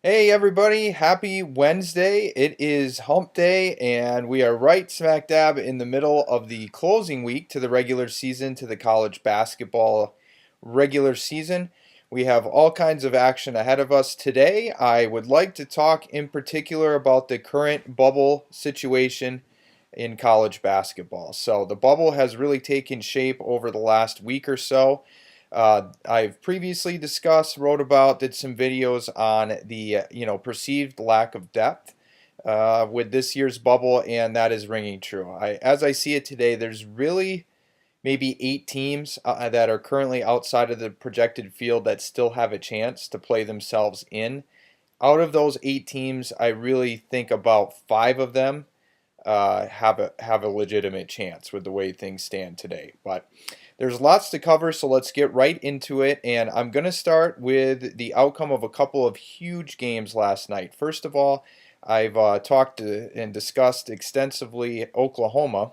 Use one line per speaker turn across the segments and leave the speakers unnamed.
Hey everybody, happy Wednesday. It is hump day, and we are right smack dab in the middle of the closing week to the regular season, to the college basketball regular season. We have all kinds of action ahead of us today. I would like to talk in particular about the current bubble situation in college basketball. So, the bubble has really taken shape over the last week or so. I've previously discussed, wrote about, did some videos on the perceived lack of depth with this year's bubble, and that is ringing true. As I see it today, there's really maybe 8 teams that are currently outside of the projected field that still have a chance to play themselves in. Out of those 8 teams, I really think about 5 of them have a legitimate chance with the way things stand today. But there's lots to cover, so let's get right into it. And I'm going to start with the outcome of a couple of huge games last night. First of all, I've talked and discussed extensively Oklahoma.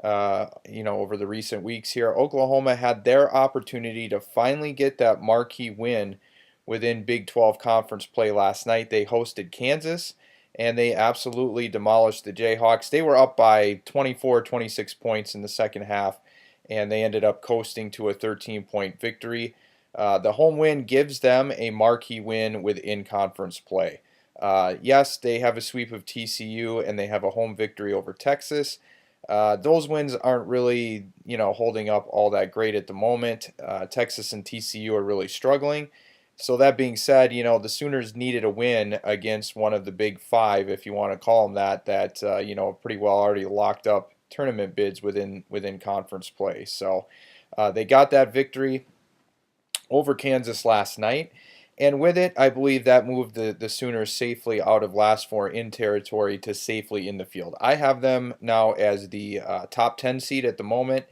Over the recent weeks here, Oklahoma had their opportunity to finally get that marquee win within Big 12 conference play last night. They hosted Kansas and they absolutely demolished the Jayhawks. They were up by 24, 26 points in the second half, and they ended up coasting to a 13-point victory. The home win gives them a marquee win within conference play. Yes, they have a sweep of TCU and they have a home victory over Texas. Those wins aren't really, holding up all that great at the moment. Texas and TCU are really struggling. So that being said, the Sooners needed a win against one of the big five, if you want to call them that pretty well already locked up tournament bids within conference play. So they got that victory over Kansas last night. And with it, I believe that moved the Sooners safely out of last four in territory to safely in the field. I have them now as the top 10 seed at the moment,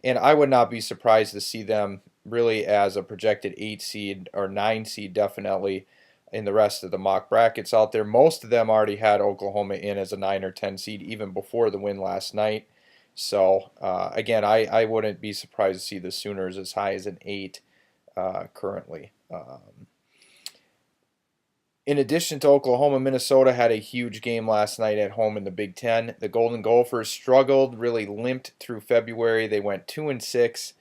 and I would not be surprised to see them really as a projected 8 seed or 9 seed, definitely, in the rest of the mock brackets out there. Most of them already had Oklahoma in as a 9 or 10 seed even before the win last night. So, again, I wouldn't be surprised to see the Sooners as high as an 8 currently. In addition to Oklahoma, Minnesota had a huge game last night at home in the Big Ten. The Golden Gophers struggled, really limped through February. They went 2-6.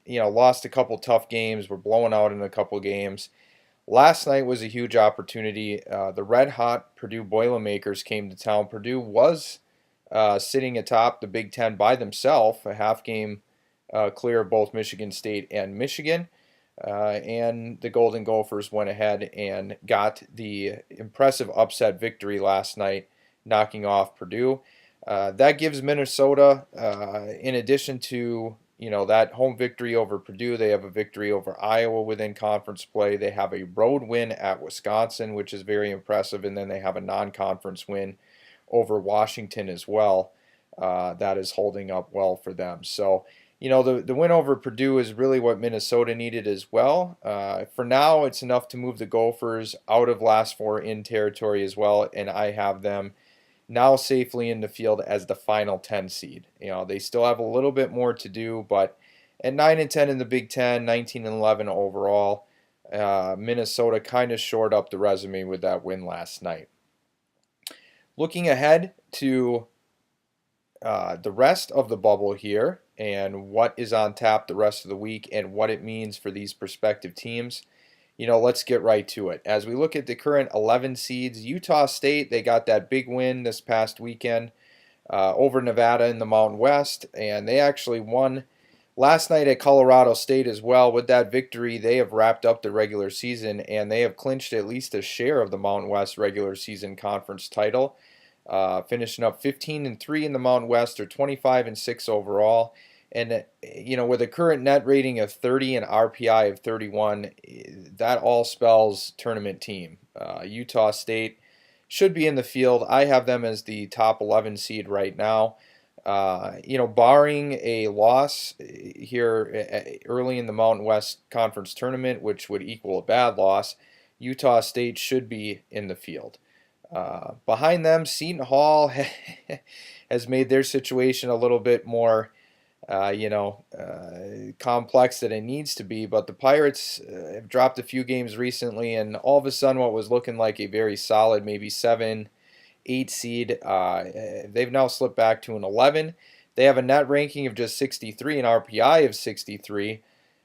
Lost a couple tough games. Were blown out in a couple games. Last night was a huge opportunity. The red hot Purdue Boilermakers came to town. Purdue was sitting atop the Big Ten by themselves, a half game clear of both Michigan State and Michigan. And the Golden Gophers went ahead and got the impressive upset victory last night, knocking off Purdue. That gives Minnesota, in addition to that home victory over Purdue, they have a victory over Iowa within conference play. They have a road win at Wisconsin, which is very impressive, and then they have a non-conference win over Washington as well. That is holding up well for them. So the win over Purdue is really what Minnesota needed as well. For now, it's enough to move the Gophers out of last four in territory as well, and I have them now safely in the field as the final 10 seed. They still have a little bit more to do, but at 9 and 10 in the Big Ten, 19 and 11 overall, Minnesota kind of shored up the resume with that win last night. Looking ahead to the rest of the bubble here and what is on tap the rest of the week and what it means for these prospective teams, let's get right to it. As we look at the current 11 seeds, Utah State, they got that big win this past weekend over Nevada in the Mountain West, and they actually won last night at Colorado State as well. With that victory, they have wrapped up the regular season, and they have clinched at least a share of the Mountain West regular season conference title. Finishing up 15-3 in the Mountain West, or 25-6 overall. And with a current net rating of 30 and RPI of 31, that all spells tournament team. Utah State should be in the field. I have them as the top 11 seed right now. Barring a loss here early in the Mountain West Conference tournament, which would equal a bad loss, Utah State should be in the field. Behind them, Seton Hall has made their situation a little bit more complex that it needs to be. But the Pirates have dropped a few games recently, and all of a sudden, what was looking like a very solid, maybe 7, 8 seed, they've now slipped back to an 11. They have a net ranking of just 63, an RPI of 63.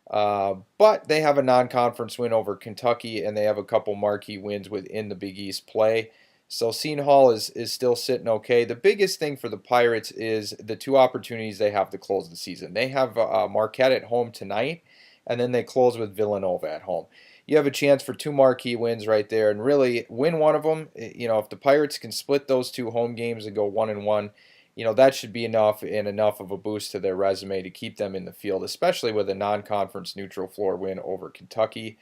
But they have a non-conference win over Kentucky, and they have a couple marquee wins within the Big East play. So Seton Hall is still sitting okay. The biggest thing for the Pirates is the two opportunities they have to close the season. They have Marquette at home tonight, and then they close with Villanova at home. You have a chance for two marquee wins right there, and really win one of them. If the Pirates can split those two home games and go 1-1, that should be enough and enough of a boost to their resume to keep them in the field, especially with a non-conference neutral floor win over Kentucky.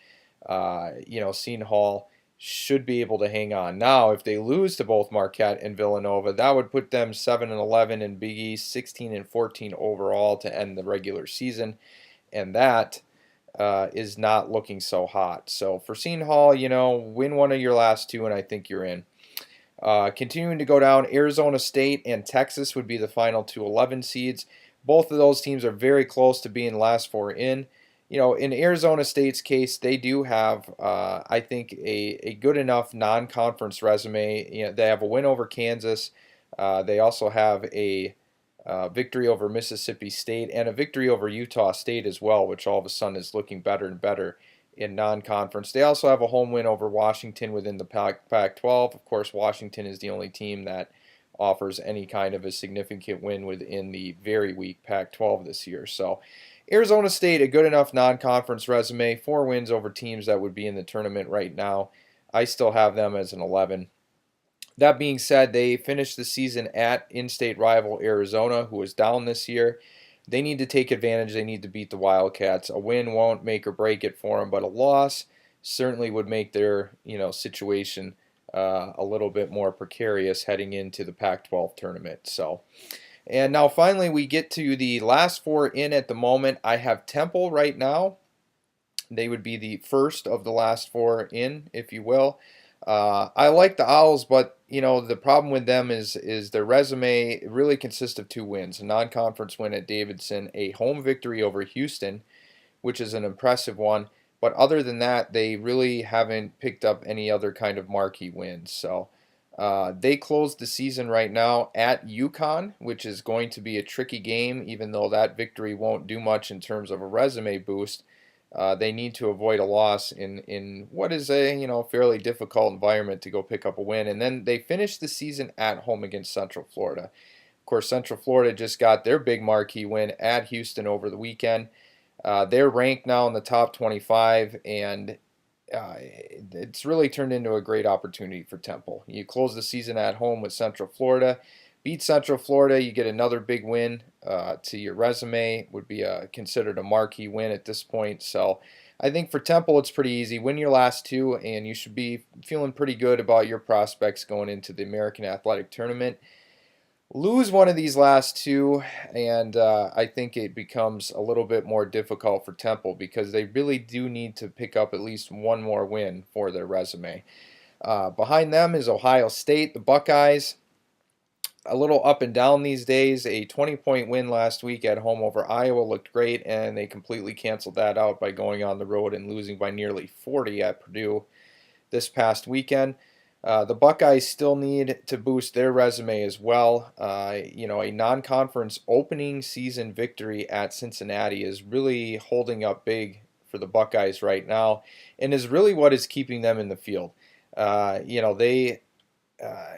Seton Hall should be able to hang on. Now, if they lose to both Marquette and Villanova, that would put them 7-11 in Big East, 16-14 overall to end the regular season, and that is not looking so hot. So for Seton Hall, win one of your last two, and I think you're in. Continuing to go down, Arizona State and Texas would be the final two 11 seeds. Both of those teams are very close to being last four in. In Arizona State's case, they do have, I think, a good enough non-conference resume. They have a win over Kansas. They also have a victory over Mississippi State and a victory over Utah State as well, which all of a sudden is looking better and better in non-conference. They also have a home win over Washington within the Pac-12. Of course, Washington is the only team that offers any kind of a significant win within the very weak Pac-12 this year. So Arizona State, a good enough non-conference resume, 4 wins over teams that would be in the tournament right now. I still have them as an 11. That being said, they finished the season at in-state rival Arizona, who is down this year. They need to take advantage. They need to beat the Wildcats. A win won't make or break it for them, but a loss certainly would make their situation a little bit more precarious heading into the Pac-12 tournament. So, and now finally we get to the last 4 in at the moment. I have Temple right now. They would be the first of the last 4 in, if you will. I like the Owls, but the problem with them is their resume really consists of 2 wins: a non-conference win at Davidson, a home victory over Houston, which is an impressive one. But other than that, they really haven't picked up any other kind of marquee wins. So they closed the season right now at UConn, which is going to be a tricky game, even though that victory won't do much in terms of a resume boost. They need to avoid a loss in what is a fairly difficult environment to go pick up a win. And then they finished the season at home against Central Florida. Of course, Central Florida just got their big marquee win at Houston over the weekend. They're ranked now in the top 25, and it's really turned into a great opportunity for Temple. You close the season at home with Central Florida. Beat Central Florida, you get another big win to your resume. Would be considered a marquee win at this point. So I think for Temple, it's pretty easy. Win your last 2, and you should be feeling pretty good about your prospects going into the American Athletic Tournament. Lose one of these last 2, and I think it becomes a little bit more difficult for Temple because they really do need to pick up at least one more win for their resume. Behind them is Ohio State, the Buckeyes. A little up and down these days. A 20-point win last week at home over Iowa looked great, and they completely canceled that out by going on the road and losing by nearly 40 at Purdue this past weekend. The Buckeyes still need to boost their resume as well. A non-conference opening season victory at Cincinnati is really holding up big for the Buckeyes right now, and is really what is keeping them in the field. They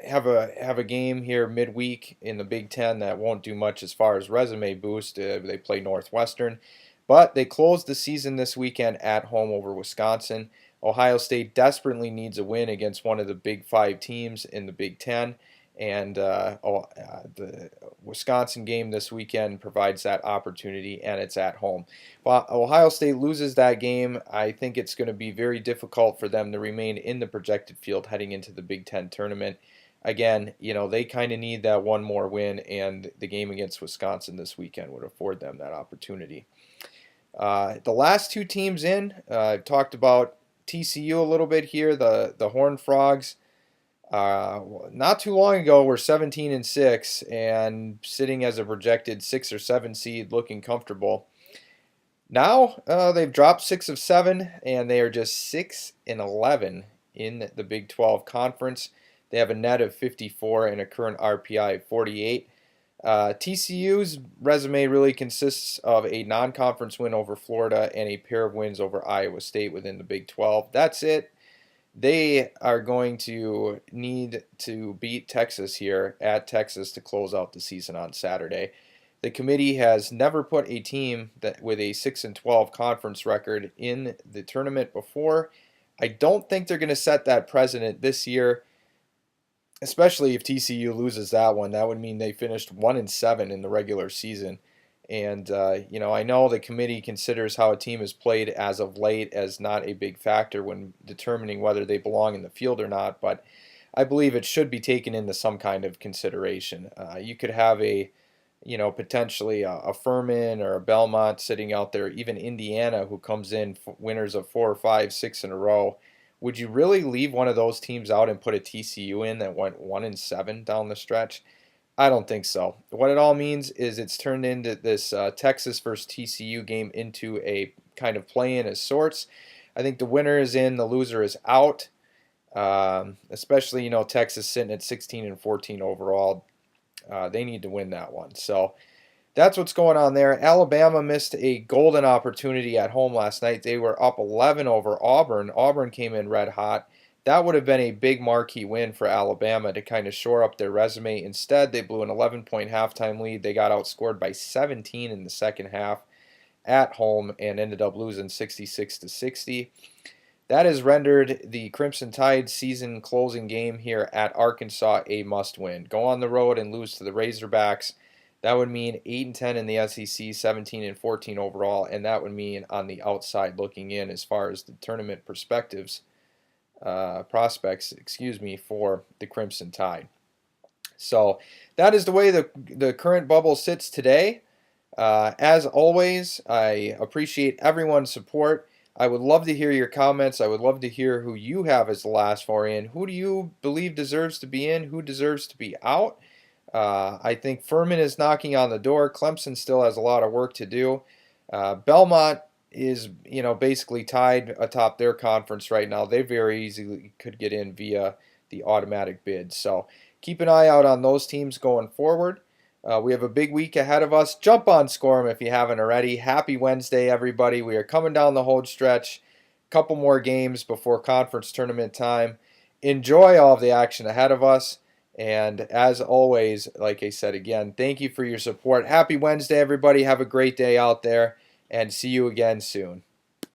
have a game here midweek in the Big Ten that won't do much as far as resume boost. They play Northwestern, but they closed the season this weekend at home over Wisconsin. Ohio State desperately needs a win against one of the Big 5 teams in the Big Ten, and the Wisconsin game this weekend provides that opportunity, and it's at home. But Ohio State loses that game, I think it's going to be very difficult for them to remain in the projected field heading into the Big Ten tournament. Again, they kind of need that one more win, and the game against Wisconsin this weekend would afford them that opportunity. The last 2 teams in, I've talked about TCU a little bit here, the Horned Frogs. Uh, Not too long ago, we're 17-6 and sitting as a projected 6 or 7 seed, looking comfortable. Now they've dropped 6 of 7, and they are just 6-11 in the Big 12 conference. They have a net of 54 and a current RPI of 48. TCU's resume really consists of a non-conference win over Florida and a pair of wins over Iowa State within the Big 12. That's it. They are going to need to beat Texas here at Texas to close out the season on Saturday. The committee has never put a team that with a 6-12 conference record in the tournament before. I don't think they're going to set that precedent this year, especially if TCU loses that one. That would mean they finished 1-7 in the regular season. And I know the committee considers how a team is played as of late as not a big factor when determining whether they belong in the field or not. But I believe it should be taken into some kind of consideration. You could have potentially a Furman or a Belmont sitting out there, even Indiana, who comes in winners of 4 or 5, 6 in a row. Would you really leave one of those teams out and put a TCU in that went 1-7 down the stretch? I don't think so. What it all means is it's turned into this Texas versus TCU game into a kind of play-in of sorts. I think the winner is in, the loser is out. Especially Texas sitting at 16-14 overall. They need to win that one. So that's what's going on there. Alabama missed a golden opportunity at home last night. They were up 11 over Auburn. Auburn came in red hot. That would have been a big marquee win for Alabama to kind of shore up their resume. Instead, they blew an 11-point halftime lead. They got outscored by 17 in the second half at home and ended up losing 66-60. That has rendered the Crimson Tide season closing game here at Arkansas a must-win. Go on the road and lose to the Razorbacks. That would mean 8-10 in the SEC, 17-14 overall, and that would mean on the outside looking in as far as the tournament prospects, for the Crimson Tide. So that is the way the current bubble sits today. As always, I appreciate everyone's support. I would love to hear your comments. I would love to hear who you have as the last four in. Who do you believe deserves to be in? Who deserves to be out? I think Furman is knocking on the door. Clemson still has a lot of work to do. Belmont is, basically tied atop their conference right now. They very easily could get in via the automatic bid. So keep an eye out on those teams going forward. We have a big week ahead of us. Jump on Scorum if you haven't already. Happy Wednesday, everybody. We are coming down the home stretch. Couple more games before conference tournament time. Enjoy all of the action ahead of us. And as always, like I said again, thank you for your support. Happy Wednesday, everybody. Have a great day out there, and see you again soon.